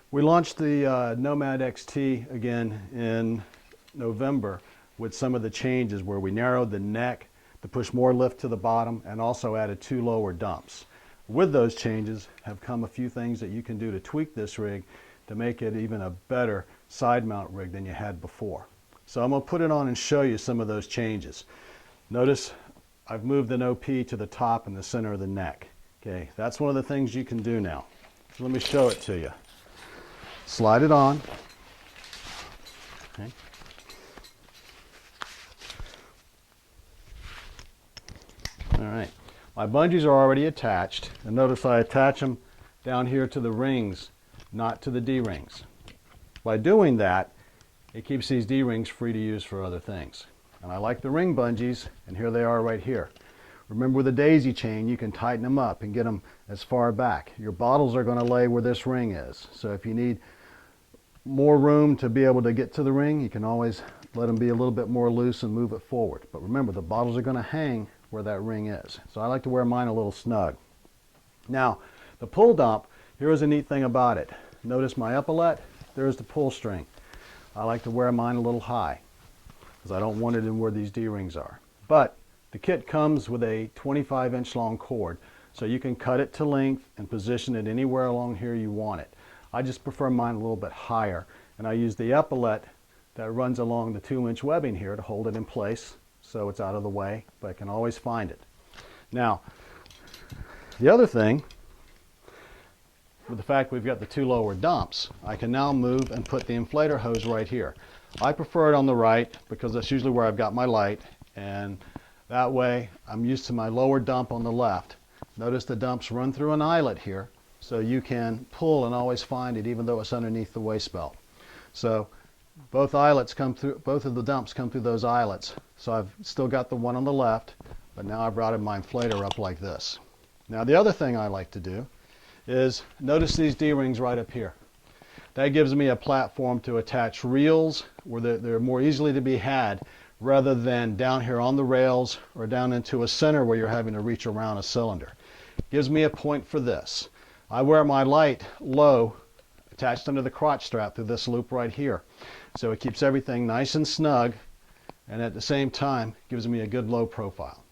We launched the Nomad XT again in November with some of the changes where we narrowed the neck to push more lift to the bottom and also added 2 lower dumps. With those changes have come a few things that you can do to tweak this rig to make it even a better side mount rig than you had before. So I'm going to put it on and show you some of those changes. Notice I've moved an OP to the top and the center of the neck. Okay, that's one of the things you can do now. So let me show it to you. Slide it on. Okay. All right, my bungees are already attached, and notice I attach them down here to the rings, not to the D-rings. By doing that, it keeps these D-rings free to use for other things. And I like the ring bungees, and here they are right here. Remember with the daisy chain, you can tighten them up and get them as far back. Your bottles are going to lay where this ring is. So if you need more room to be able to get to the ring, you can always let them be a little bit more loose and move it forward. But remember, the bottles are going to hang where that ring is. So I like to wear mine a little snug. Now, the pull dump, here's a neat thing about it. Notice my epaulette, there's the pull string. I like to wear mine a little high because I don't want it in where these D-rings are. But the kit comes with a 25-inch long cord, so you can cut it to length and position it anywhere along here you want it. I just prefer mine a little bit higher, and I use the epaulette that runs along the 2-inch webbing here to hold it in place so it's out of the way, but I can always find it. Now, the other thing, with the fact we've got the 2 lower dumps, I can now move and put the inflator hose right here. I prefer it on the right because that's usually where I've got my light, and that way I'm used to my lower dump on the left. Notice the dumps run through an eyelet here, so you can pull and always find it even though it's underneath the waist belt. So both eyelets come through, both of the dumps come through those eyelets. So I've still got the one on the left, but now I've routed my inflator up like this. Now the other thing I like to do is notice these D-rings right up here. That gives me a platform to attach reels where they're more easily to be had rather than down here on the rails or down into a center where you're having to reach around a cylinder. Gives me a point for this. I wear my light low attached under the crotch strap through this loop right here. So it keeps everything nice and snug, and at the same time gives me a good low profile.